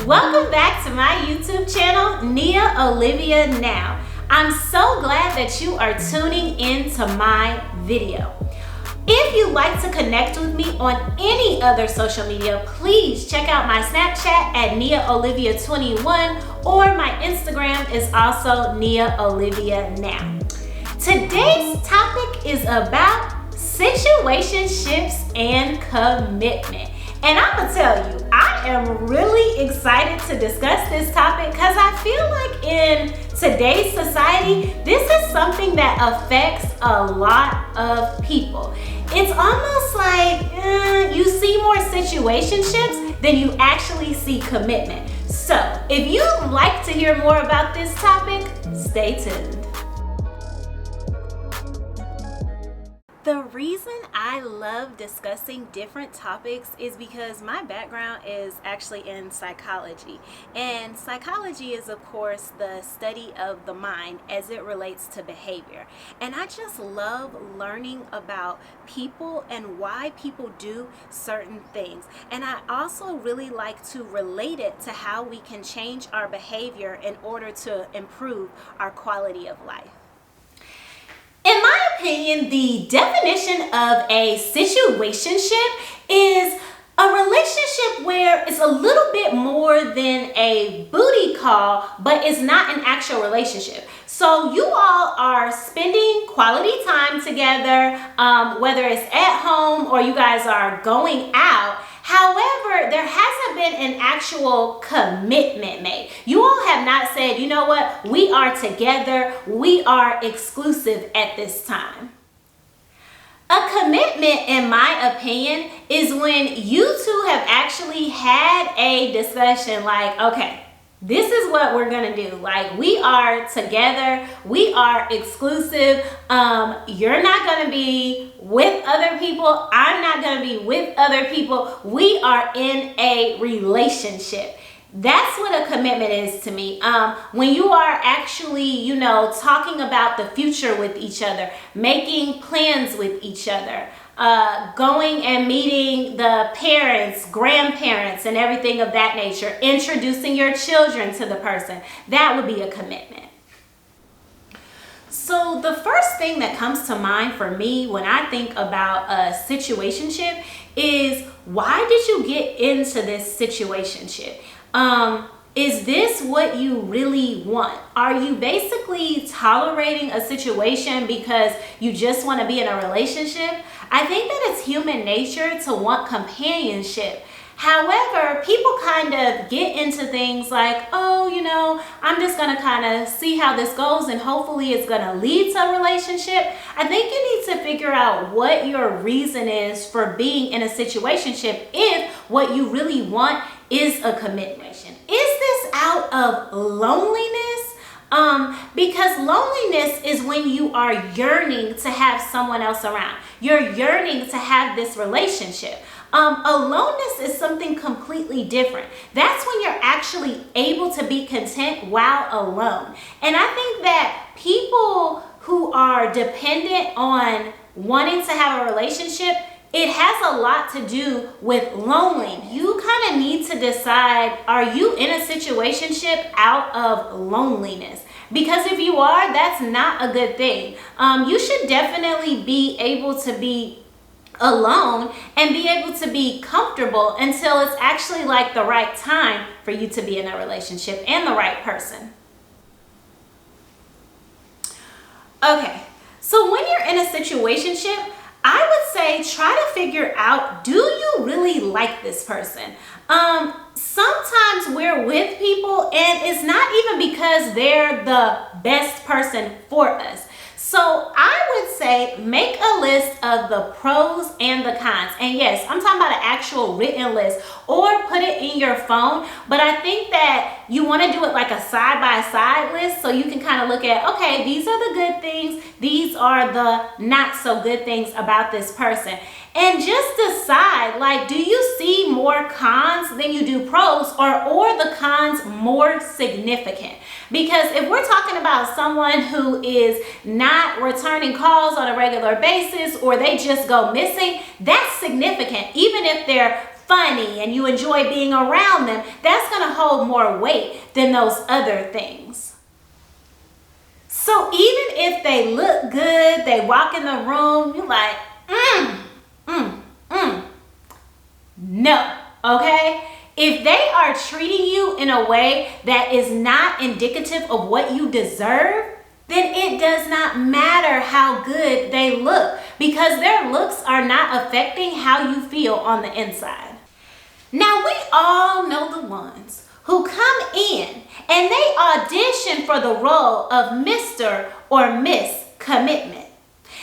Welcome back to my YouTube channel, NiaOlivia Now. I'm so glad that you are tuning in to my video. If you'd like to connect with me on any other social media, please check out my Snapchat at niaolivia21 or my Instagram is also niaolivianow. Today's topic is about situationships and commitment. And I'm gonna tell you, I am really excited to discuss this topic because I feel like in today's society, this is something that affects a lot of people. It's almost like you see more situationships than you actually see commitment. So if you'd like to hear more about this topic, stay tuned. The reason I love discussing different topics is because my background is actually in psychology. And psychology is, of course, the study of the mind as it relates to behavior. And I just love learning about people and why people do certain things. And I also really like to relate it to how we can change our behavior in order to improve our quality of life. In my opinion, the definition of a situationship is a relationship where it's a little bit more than a booty call, but it's not an actual relationship. So you all are spending quality time together, whether it's at home or you guys are going out. However, there hasn't been an actual commitment made. You all have not said, you know what, we are together, we are exclusive at this time. A commitment, in my opinion, is when you two have actually had a discussion like, okay, this is what we're gonna do. Like, we are together, we are exclusive. You're not gonna be with other people, I'm not gonna be with other people. We are in a relationship. That's what a commitment is to me. When you are actually, talking about the future with each other, making plans with each other, going and meeting the parents, grandparents, and everything of that nature, introducing your children to the person, that would be a commitment. So the first thing that comes to mind for me when I think about a situationship is, why did you get into this situationship? Is this what you really want? Are you basically tolerating a situation because you just want to be in a relationship? I think that it's human nature to want companionship. However, people kind of get into things like, I'm just going to kind of see how this goes and hopefully it's going to lead to a relationship. I think you need to figure out what your reason is for being in a situationship if what you really want is a commitment. Is this out of loneliness? Because loneliness is when you are yearning to have someone else around. You're yearning to have this relationship. Aloneness is something completely different. That's when you're actually able to be content while alone. And I think that people who are dependent on wanting to have a relationship, it has a lot to do with loneliness. You kind of need to decide, are you in a situationship out of loneliness? Because if you are, that's not a good thing. You should definitely be able to be alone and be able to be comfortable until it's actually like the right time for you to be in a relationship and the right person. Okay, so when you're in a situationship, I would say try to figure out, do you really like this person? Sometimes we're with people and it's not even because they're the best person for us. So I would say make a list of the pros and the cons. And yes, I'm talking about an actual written list, or put it in your phone. But I think that you want to do it like a side-by-side list so you can kind of look at, okay, these are the good things, these are the not so good things about this person. And just decide, like, do you see more cons than you do pros, or the cons more significant? Because if we're talking about someone who is not returning calls on a regular basis, or they just go missing, that's significant. Even if they're funny and you enjoy being around them, that's going to hold more weight than those other things. So even if they look good, they walk in the room, you're like, no, okay? If they are treating you in a way that is not indicative of what you deserve, then it does not matter how good they look, because their looks are not affecting how you feel on the inside. Now, we all know the ones who come in and they audition for the role of Mr. or Miss Commitment.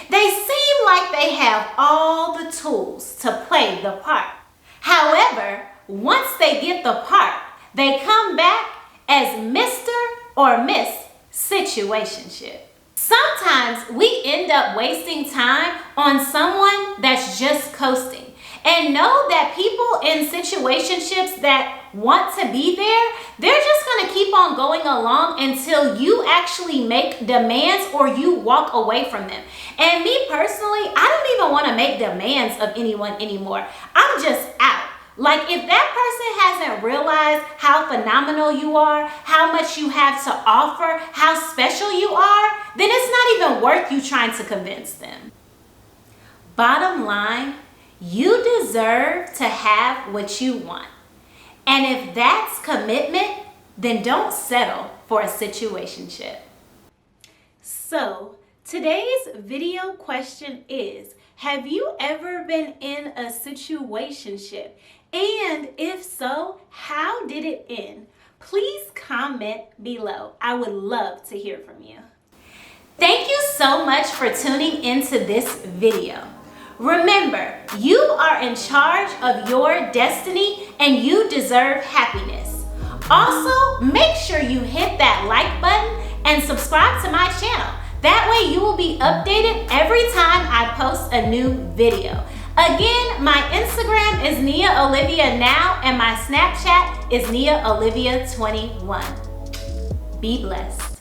They seem like they have all the tools to play the part. However, once they get the part, they come back as Mr. or Miss Situationship. Sometimes we end up wasting time on someone that's just coasting. And know that people in situationships that want to be there, they're just going to keep on going along until you actually make demands or you walk away from them. And me personally, I don't even want to make demands of anyone anymore. I'm just out. Like, if that person hasn't realized how phenomenal you are, how much you have to offer, how special you are, then it's not even worth you trying to convince them. Bottom line, you deserve to have what you want. And if that's commitment, then don't settle for a situationship. So, today's video question is, have you ever been in a situationship? And if so, how did it end? Please comment below. I would love to hear from you. Thank you so much for tuning into this video. Remember, you are in charge of your destiny and you deserve happiness. Also, make sure you hit that like button and subscribe to my channel. That way you will be updated every time I post a new video. Again, my Instagram is niaolivianow and my Snapchat is niaolivia21. Be blessed.